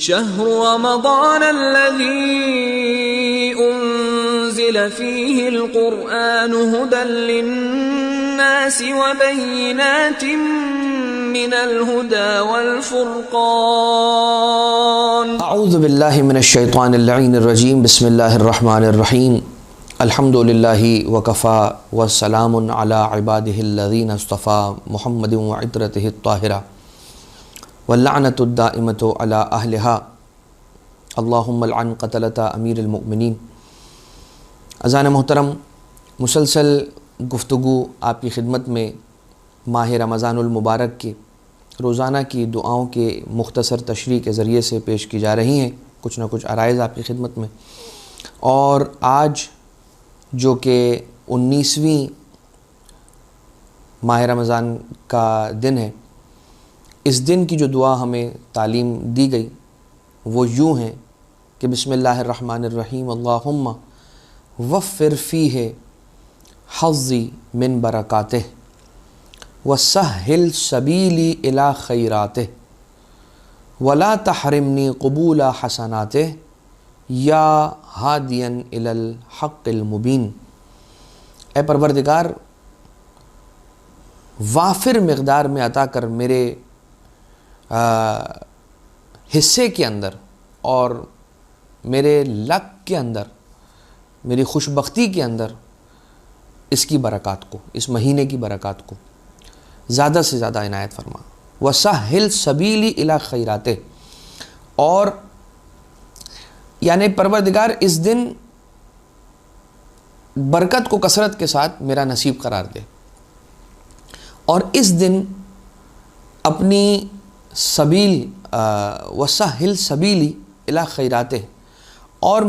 شهر رمضان الذي أنزل فيه القرآن هدى للناس وبينات من الهدى والفرقان اعوذ باللہ من الشیطان اللعین الرجیم بسم اللہ الرحمن الرحیم الحمد للہ وکفا والسلام علی عبادہ الذین اصطفى محمد وعطرتہ الطاہرہ واللعنۃ الدائمۃ علی اہلہا اللہم العن قتلۃ امیر المؤمنین۔ اذان محترم، مسلسل گفتگو آپ کی خدمت میں ماہ رمضان المبارک کے روزانہ کی دعاؤں کے مختصر تشریح کے ذریعے سے پیش کی جا رہی ہیں، کچھ نہ کچھ عرائض آپ کی خدمت میں۔ اور آج جو کہ 19ویں ماہ رمضان کا دن ہے، اس دن کی جو دعا ہمیں تعلیم دی گئی وہ یوں ہے کہ بسم اللہ الرحمن الرحیم اللہم وفر فیہ حظی من برکاتہ وسہل سبیلی الی خیراتہ ولا تحرمنی قبول حسناتہ یا ہادیا الی الحق المبین۔ اے پروردگار، وافر مقدار میں عطا کر میرے حصے کے اندر اور میرے لک کے اندر، میری خوشبختی کے اندر اس کی برکات کو، اس مہینے کی برکات کو زیادہ سے زیادہ عنایت فرما۔ وَسَهِّلْ سَبِيلِ إِلَى خَيْرَاتِهِ، اور یعنی پروردگار اس دن برکت کو کثرت کے ساتھ میرا نصیب قرار دے، اور اس دن اپنی سبیل وَسَهِّلْ سَبِيلِ إِلَى خَيْرَاتِهِ، اور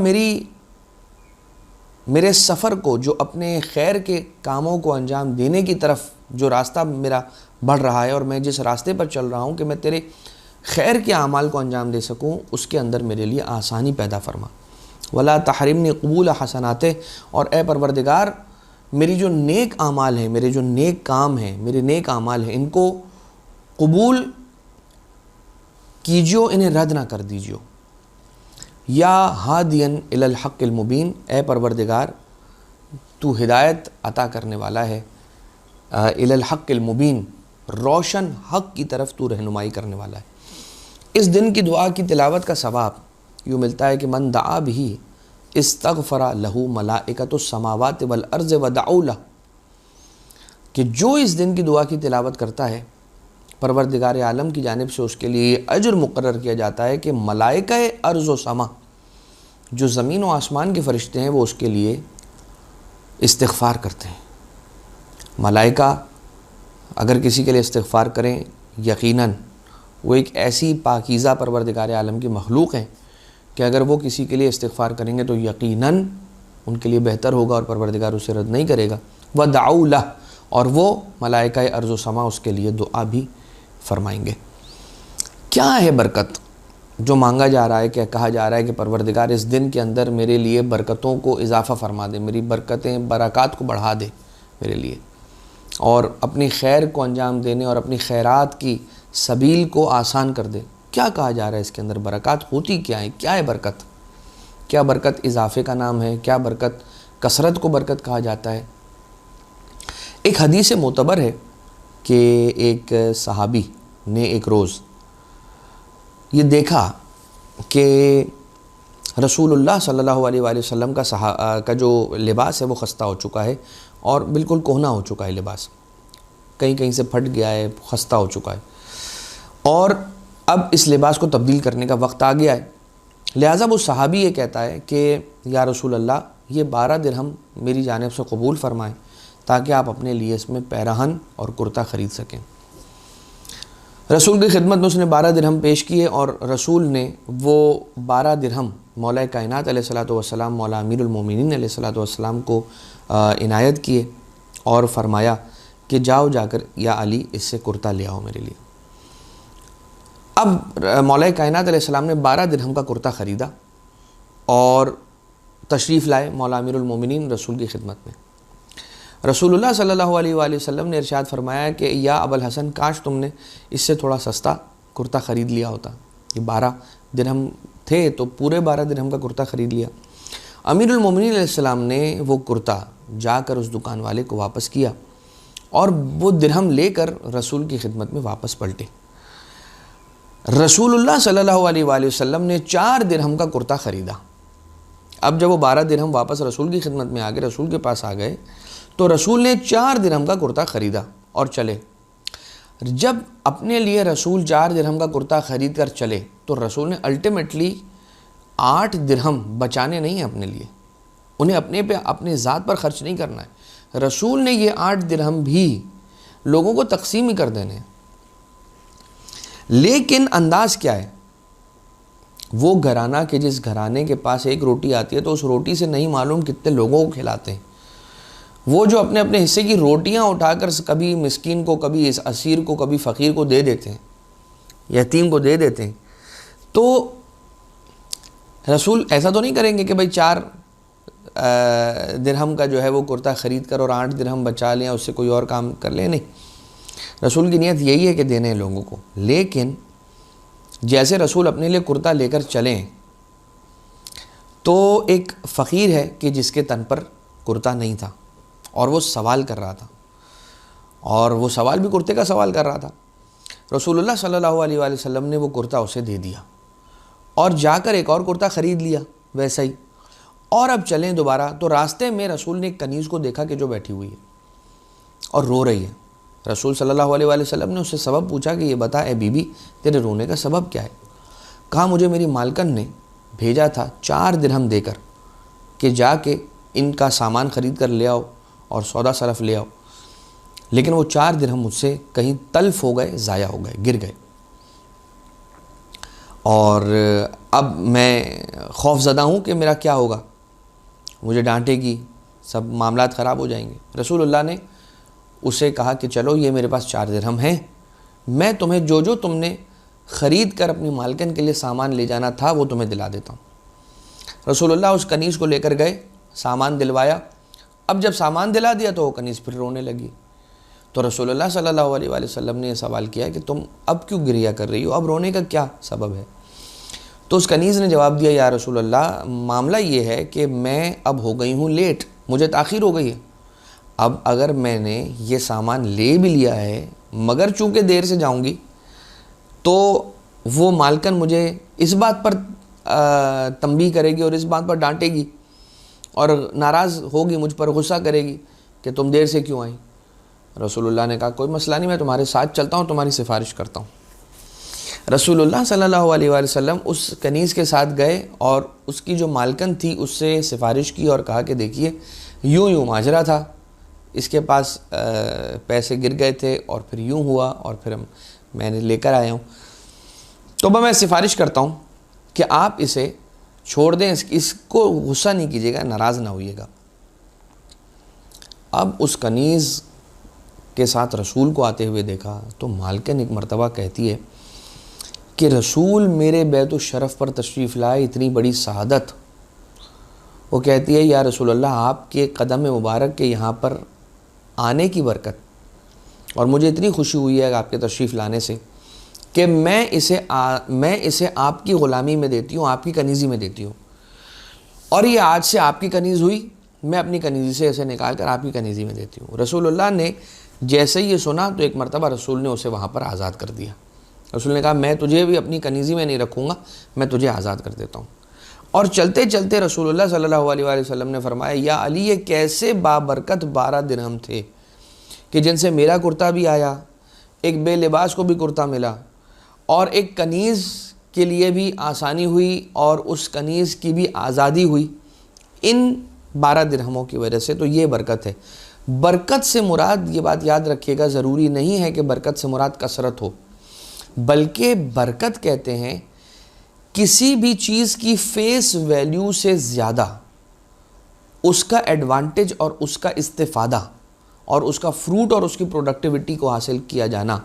میرے سفر کو، جو اپنے خیر کے کاموں کو انجام دینے کی طرف جو راستہ میرا بڑھ رہا ہے اور میں جس راستے پر چل رہا ہوں کہ میں تیرے خیر کے اعمال کو انجام دے سکوں، اس کے اندر میرے لیے آسانی پیدا فرما۔ ولا تحرمنی قبول حسناتہ، اور اے پروردگار میری جو نیک اعمال ہیں، میرے جو نیک کام ہیں، میرے نیک اعمال ہیں، ان کو قبول کیجیو، انہیں رد نہ کر دیجیو۔ یا ہادین الی الحق المبین، اے پروردگار تو ہدایت عطا کرنے والا ہے، الی الحق المبین، روشن حق کی طرف تو رہنمائی کرنے والا ہے۔ اس دن کی دعا کی تلاوت کا ثواب یوں ملتا ہے کہ من دعا بہ استغفر لہ ملائکۃ السماوات والارض ودعوا لہ، کہ جو اس دن کی دعا کی تلاوت کرتا ہے، پروردگار عالم کی جانب سے اس کے لیے یہ اجر مقرر کیا جاتا ہے کہ ملائکہ ارض و سما، جو زمین و آسمان کے فرشتے ہیں، وہ اس کے لیے استغفار کرتے ہیں۔ ملائکہ اگر کسی کے لیے استغفار کریں، یقیناً وہ ایک ایسی پاکیزہ پروردگار عالم کی مخلوق ہیں کہ اگر وہ کسی کے لیے استغفار کریں گے تو یقیناً ان کے لیے بہتر ہوگا اور پروردگار اسے رد نہیں کرے گا۔ وَدَعَوْا لَهُ، اور وہ ملائکہ ارض و سما اس کے لیے دعا بھی فرمائیں گے۔ کیا ہے برکت جو مانگا جا رہا ہے، کہ کہا جا رہا ہے کہ پروردگار اس دن کے اندر میرے لیے برکتوں کو اضافہ فرما دے، میری برکات کو بڑھا دے میرے لیے، اور اپنی خیر کو انجام دینے اور اپنی خیرات کی سبیل کو آسان کر دے۔ کیا کہا جا رہا ہے اس کے اندر؟ برکات ہوتی کیا ہے؟ کیا ہے برکت؟ کیا برکت اضافے کا نام ہے؟ کیا برکت کثرت کو برکت کہا جاتا ہے؟ ایک حدیث معتبر ہے کہ ایک صحابی نے ایک روز یہ دیکھا کہ رسول اللہ صلی اللہ علیہ وآلہ وسلم کا جو لباس ہے وہ خستہ ہو چکا ہے اور بالکل کہنا ہو چکا ہے، لباس کہیں کہیں سے پھٹ گیا ہے، خستہ ہو چکا ہے، اور اب اس لباس کو تبدیل کرنے کا وقت آ گیا ہے۔ لہٰذا وہ صحابی یہ کہتا ہے کہ یا رسول اللہ، یہ 12 درہم میری جانب سے قبول فرمائیں تاکہ آپ اپنے لیے اس میں پیراہن اور کرتا خرید سکیں۔ رسول کی خدمت میں اس نے 12 درہم پیش کیے، اور رسول نے وہ 12 درہم مولا کائنات علیہ الصلوۃ والسلام، مولا امیر المومنین علیہ الصلوۃ والسلام کو عنایت کیے اور فرمایا کہ جاؤ جا کر یا علی اس سے کرتا لے آؤ میرے لیے۔ اب مولا کائنات علیہ السلام نے 12 درہم کا کرتا خریدا اور تشریف لائے مولا امیر المومنین رسول کی خدمت میں۔ رسول اللہ صلی اللہ علیہ وآلہ وسلم نے ارشاد فرمایا کہ یا ابوالحسن، کاش تم نے اس سے تھوڑا سستا کرتا خرید لیا ہوتا، یہ 12 درہم تھے تو پورے 12 درہم کا کرتا خرید لیا۔ امیر المومنین علیہ السلام نے وہ کرتا جا کر اس دکان والے کو واپس کیا اور وہ درہم لے کر رسول کی خدمت میں واپس پلٹے۔ رسول اللہ صلی اللہ علیہ وآلہ وسلم نے 4 درہم کا کرتا خریدا۔ اب جب وہ 12 درہم واپس رسول کی خدمت میں آ گئے، رسول کے پاس آ گئے، تو رسول نے 4 درہم کا کرتا خریدا اور چلے۔ جب اپنے لیے رسول 4 درہم کا کرتا خرید کر چلے تو رسول نے الٹیمیٹلی 8 درہم بچانے نہیں ہیں اپنے لیے، انہیں اپنے ذات پر خرچ نہیں کرنا ہے۔ رسول نے یہ 8 درہم بھی لوگوں کو تقسیم ہی کر دینے ہیں۔ لیکن انداز کیا ہے؟ وہ گھرانہ کہ جس گھرانے کے پاس ایک روٹی آتی ہے تو اس روٹی سے نہیں معلوم کتنے لوگوں کو کھلاتے ہیں۔ وہ جو اپنے اپنے حصے کی روٹیاں اٹھا کر کبھی مسکین کو، کبھی اسیر کو، کبھی فقیر کو دے دیتے ہیں، یتیم کو دے دیتے ہیں، تو رسول ایسا تو نہیں کریں گے کہ بھائی 4 درہم کا جو ہے وہ کرتا خرید کر اور 8 درہم بچا لیں، اس سے کوئی اور کام کر لیں۔ نہیں، رسول کی نیت یہی ہے کہ دینے لوگوں کو۔ لیکن جیسے رسول اپنے لیے کرتا لے کر چلیں تو ایک فقیر ہے کہ جس کے تن پر کرتا نہیں تھا اور وہ سوال کر رہا تھا، اور وہ سوال بھی کرتے کا سوال کر رہا تھا۔ رسول اللہ صلی اللہ علیہ وآلہ وسلم نے وہ کرتا اسے دے دیا اور جا کر ایک اور کرتا خرید لیا ویسا ہی، اور اب چلیں دوبارہ تو راستے میں رسول نے ایک کنیز کو دیکھا کہ جو بیٹھی ہوئی ہے اور رو رہی ہے۔ رسول صلی اللہ علیہ وآلہ وسلم نے اس سے سبب پوچھا کہ یہ بتا اے بی بی تیرے رونے کا سبب کیا ہے؟ کہا مجھے میری مالکن نے بھیجا تھا 4 درہم دے کر کہ جا کے ان کا سامان خرید کر لے آؤ اور سودا صرف لے آؤ، لیکن وہ 4 درہم مجھ سے کہیں تلف ہو گئے، ضائع ہو گئے، گر گئے، اور اب میں خوف زدہ ہوں کہ میرا کیا ہوگا، مجھے ڈانٹے گی، سب معاملات خراب ہو جائیں گے۔ رسول اللہ نے اسے کہا کہ چلو یہ میرے پاس 4 درہم ہیں، میں تمہیں جو تم نے خرید کر اپنی مالکن کے لیے سامان لے جانا تھا وہ تمہیں دلا دیتا ہوں۔ رسول اللہ اس کنیز کو لے کر گئے، سامان دلوایا۔ اب جب سامان دلا دیا تو وہ کنیز پھر رونے لگی، تو رسول اللہ صلی اللہ علیہ وآلہ وسلم نے یہ سوال کیا کہ تم اب کیوں گریہ کر رہی ہو، اب رونے کا کیا سبب ہے؟ تو اس کنیز نے جواب دیا یا رسول اللہ معاملہ یہ ہے کہ میں اب ہو گئی ہوں لیٹ، مجھے تاخیر ہو گئی ہے، اب اگر میں نے یہ سامان لے بھی لیا ہے مگر چونکہ دیر سے جاؤں گی تو وہ مالکن مجھے اس بات پر تنبیہ کرے گی اور اس بات پر ڈانٹے گی اور ناراض ہوگی، مجھ پر غصہ کرے گی کہ تم دیر سے کیوں آئی۔ رسول اللہ نے کہا کوئی مسئلہ نہیں، میں تمہارے ساتھ چلتا ہوں، تمہاری سفارش کرتا ہوں۔ رسول اللہ صلی اللہ علیہ وآلہ وسلم اس کنیز کے ساتھ گئے اور اس کی جو مالکن تھی اس سے سفارش کی اور کہا کہ دیکھیے یوں ماجرا تھا، اس کے پاس پیسے گر گئے تھے اور پھر یوں ہوا اور پھر میں نے لے کر آیا ہوں، تو میں سفارش کرتا ہوں کہ آپ اسے چھوڑ دیں، اس کو غصہ نہیں کیجیے گا، ناراض نہ ہوئیے گا۔ اب اس کنیز کے ساتھ رسول کو آتے ہوئے دیکھا تو مالکن ایک مرتبہ کہتی ہے کہ رسول میرے بیت الشرف پر تشریف لائے، اتنی بڑی سعادت۔ وہ کہتی ہے یا رسول اللہ آپ کے قدم مبارک کے یہاں پر آنے کی برکت، اور مجھے اتنی خوشی ہوئی ہے آپ کے تشریف لانے سے کہ میں اسے آپ کی غلامی میں دیتی ہوں، آپ کی کنیزی میں دیتی ہوں، اور یہ آج سے آپ کی کنیز ہوئی، میں اپنی کنیزی سے اسے نکال کر آپ کی کنیزی میں دیتی ہوں۔ رسول اللہ نے جیسے یہ سنا تو ایک مرتبہ رسول نے اسے وہاں پر آزاد کر دیا۔ رسول نے کہا میں تجھے بھی اپنی کنیزی میں نہیں رکھوں گا، میں تجھے آزاد کر دیتا ہوں۔ اور چلتے چلتے رسول اللہ صلی اللہ علیہ وآلہ وسلم نے فرمایا یا علی یہ کیسے بابرکت 12 درہم تھے کہ جن سے میرا کرتا بھی آیا، ایک بے لباس کو بھی کرتا ملا، اور ایک کنیز کے لیے بھی آسانی ہوئی اور اس کنیز کی بھی آزادی ہوئی، ان 12 درہموں کی وجہ سے۔ تو یہ برکت ہے۔ برکت سے مراد، یہ بات یاد رکھیے گا، ضروری نہیں ہے کہ برکت سے مراد کثرت ہو، بلکہ برکت کہتے ہیں کسی بھی چیز کی فیس ویلیو سے زیادہ اس کا ایڈوانٹیج اور اس کا استفادہ اور اس کا فروٹ اور اس کی پروڈکٹیوٹی کو حاصل کیا جانا،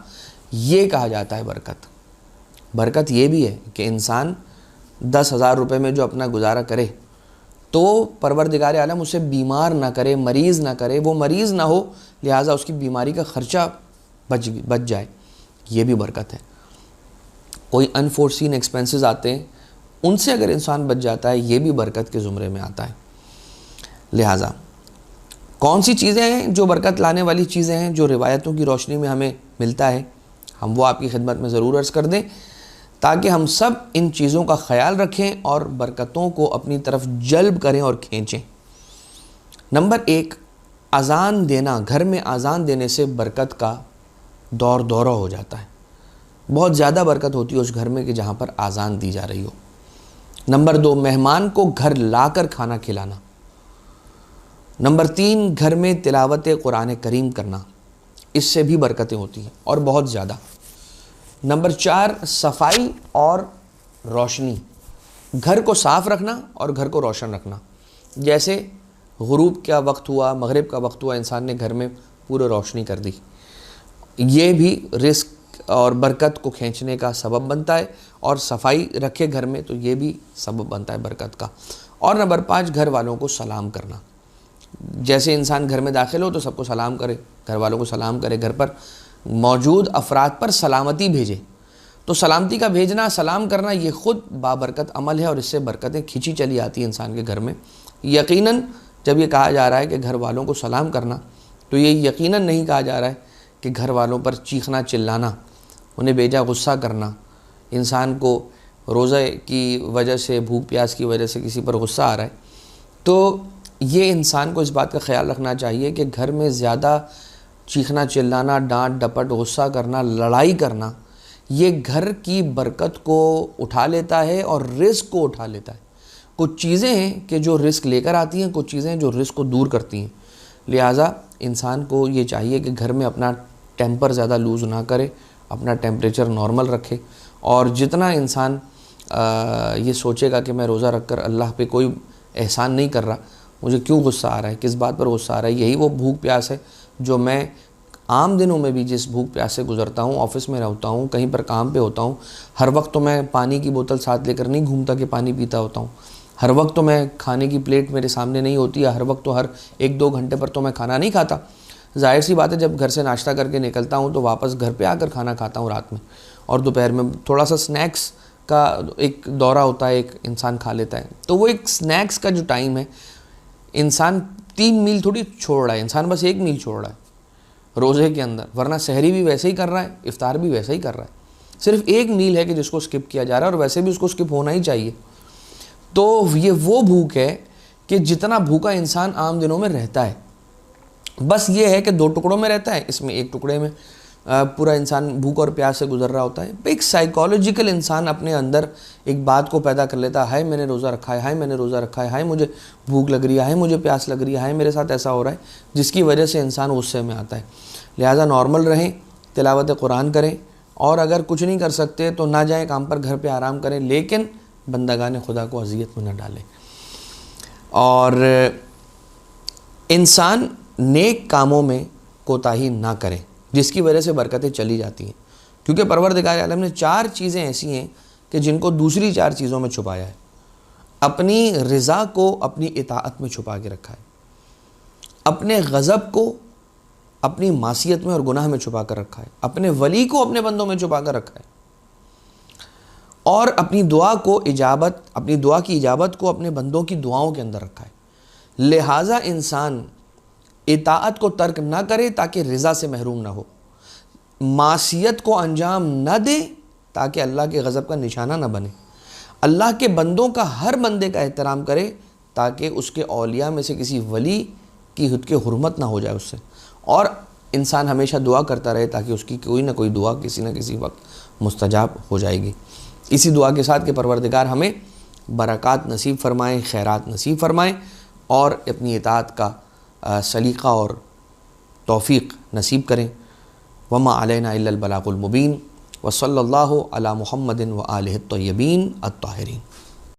یہ کہا جاتا ہے برکت۔ برکت یہ بھی ہے کہ انسان 10,000 روپے میں جو اپنا گزارا کرے تو پروردگار عالم اسے بیمار نہ کرے، مریض نہ کرے، وہ مریض نہ ہو، لہٰذا اس کی بیماری کا خرچہ بچ جائے، یہ بھی برکت ہے۔ کوئی انفورسین ایکسپینسز آتے ہیں، ان سے اگر انسان بچ جاتا ہے یہ بھی برکت کے زمرے میں آتا ہے۔ لہٰذا کون سی چیزیں ہیں جو برکت لانے والی چیزیں ہیں جو روایتوں کی روشنی میں ہمیں ملتا ہے، ہم وہ آپ کی خدمت میں ضرور عرض کر دیں تاکہ ہم سب ان چیزوں کا خیال رکھیں اور برکتوں کو اپنی طرف جلب کریں اور کھینچیں۔ نمبر 1، اذان دینا۔ گھر میں اذان دینے سے برکت کا دورہ ہو جاتا ہے، بہت زیادہ برکت ہوتی ہے اس گھر میں کہ جہاں پر اذان دی جا رہی ہو۔ نمبر 2، مہمان کو گھر لا کر کھانا کھلانا۔ نمبر 3، گھر میں تلاوت قرآن کریم کرنا، اس سے بھی برکتیں ہوتی ہیں اور بہت زیادہ۔ نمبر 4، صفائی اور روشنی، گھر کو صاف رکھنا اور گھر کو روشن رکھنا۔ جیسے غروب کا وقت ہوا، مغرب کا وقت ہوا، انسان نے گھر میں پورے روشنی کر دی، یہ بھی رزق اور برکت کو کھینچنے کا سبب بنتا ہے، اور صفائی رکھے گھر میں تو یہ بھی سبب بنتا ہے برکت کا۔ اور نمبر 5، گھر والوں کو سلام کرنا۔ جیسے انسان گھر میں داخل ہو تو سب کو سلام کرے، گھر والوں کو سلام کرے، گھر پر موجود افراد پر سلامتی بھیجے۔ تو سلامتی کا بھیجنا، سلام کرنا، یہ خود بابرکت عمل ہے اور اس سے برکتیں کھینچی چلی آتی ہیں انسان کے گھر میں۔ یقیناً جب یہ کہا جا رہا ہے کہ گھر والوں کو سلام کرنا، تو یہ یقیناً نہیں کہا جا رہا ہے کہ گھر والوں پر چیخنا چلانا، انہیں بیجا غصہ کرنا۔ انسان کو روزے کی وجہ سے، بھوک پیاس کی وجہ سے کسی پر غصہ آ رہا ہے تو یہ انسان کو اس بات کا خیال رکھنا چاہیے کہ گھر میں زیادہ چیخنا چلانا، ڈانٹ ڈپٹ، غصہ کرنا، لڑائی کرنا، یہ گھر کی برکت کو اٹھا لیتا ہے اور رزق کو اٹھا لیتا ہے۔ کچھ چیزیں ہیں کہ جو رزق لے کر آتی ہیں، کچھ چیزیں ہیں جو رزق کو دور کرتی ہیں۔ لہٰذا انسان کو یہ چاہیے کہ گھر میں اپنا ٹیمپر زیادہ لوز نہ کرے، اپنا ٹیمپریچر نارمل رکھے، اور جتنا انسان یہ سوچے گا کہ میں روزہ رکھ کر اللہ پہ کوئی احسان نہیں کر رہا، مجھے کیوں غصہ آ رہا ہے، کس بات پر غصہ آ رہا ہے، یہی وہ بھوک پیاس ہے جو میں عام دنوں میں بھی جس بھوک پیاس سے گزرتا ہوں، آفس میں رہتا ہوں، کہیں پر کام پہ ہوتا ہوں، ہر وقت تو میں پانی کی بوتل ساتھ لے کر نہیں گھومتا کہ پانی پیتا ہوتا ہوں، ہر وقت تو میں کھانے کی پلیٹ میرے سامنے نہیں ہوتی ہے، ہر وقت تو ہر 1-2 گھنٹے پر تو میں کھانا نہیں کھاتا۔ ظاہر سی بات ہے جب گھر سے ناشتہ کر کے نکلتا ہوں تو واپس گھر پہ آ کر کھانا کھاتا ہوں رات میں، اور دوپہر میں تھوڑا سا سنیکس کا ایک دورہ ہوتا ہے، ایک انسان کھا لیتا ہے۔ تو وہ ایک سنیکس کا جو ٹائم ہے، انسان 3 میل تھوڑی چھوڑ رہا ہے، انسان بس 1 میل چھوڑ رہا ہے روزے کے اندر، ورنہ سحری بھی ویسے ہی کر رہا ہے، افطار بھی ویسے ہی کر رہا ہے، صرف 1 میل ہے کہ جس کو سکپ کیا جا رہا ہے، اور ویسے بھی اس کو سکپ ہونا ہی چاہیے۔ تو یہ وہ بھوک ہے کہ جتنا بھوکا انسان عام دنوں میں رہتا ہے، بس یہ ہے کہ 2 ٹکڑوں میں رہتا ہے، اس میں 1 ٹکڑے میں پورا انسان بھوک اور پیاس سے گزر رہا ہوتا ہے۔ ایک سائیکالوجیکل انسان اپنے اندر ایک بات کو پیدا کر لیتا ہے، ہائے میں نے روزہ رکھا ہے، ہائے میں نے روزہ رکھا ہے، ہائے مجھے بھوک لگ رہی ہے، ہائے مجھے پیاس لگ رہی ہے، ہائے میرے ساتھ ایسا ہو رہا ہے، جس کی وجہ سے انسان غصے میں آتا ہے۔ لہٰذا نارمل رہیں، تلاوت قرآن کریں، اور اگر کچھ نہیں کر سکتے تو نہ جائیں کام پر، گھر پہ آرام کریں، لیکن بندگان خدا کو اذیت میں نہ ڈالیں۔ اور انسان نیک کاموں میں کوتاہی نہ کریں، جس کی وجہ سے برکتیں چلی جاتی ہیں، کیونکہ پروردگار عالم نے 4 چیزیں ایسی ہیں کہ جن کو دوسری 4 چیزوں میں چھپایا ہے۔ اپنی رضا کو اپنی اطاعت میں چھپا کے رکھا ہے، اپنے غضب کو اپنی معصیت میں اور گناہ میں چھپا کر رکھا ہے، اپنے ولی کو اپنے بندوں میں چھپا کر رکھا ہے، اور اپنی دعا کی اجابت کو اپنے بندوں کی دعاؤں کے اندر رکھا ہے۔ لہٰذا انسان اطاعت کو ترک نہ کرے تاکہ رضا سے محروم نہ ہو، معصیت کو انجام نہ دے تاکہ اللہ کے غضب کا نشانہ نہ بنے، اللہ کے بندوں کا ہر بندے کا احترام کرے تاکہ اس کے اولیاء میں سے کسی ولی کی خود کے حرمت نہ ہو جائے اس سے، اور انسان ہمیشہ دعا کرتا رہے تاکہ اس کی کوئی نہ کوئی دعا کسی نہ کسی وقت مستجاب ہو جائے گی۔ اسی دعا کے ساتھ کہ پروردگار ہمیں برکات نصیب فرمائیں، خیرات نصیب فرمائیں، اور اپنی اطاعت کا سلیقہ اور توفیق نصیب کریں۔ وما علینا الا البلاغ المبین، وصلی اللہ علی محمد وآلہ الطیبین الطاہرین۔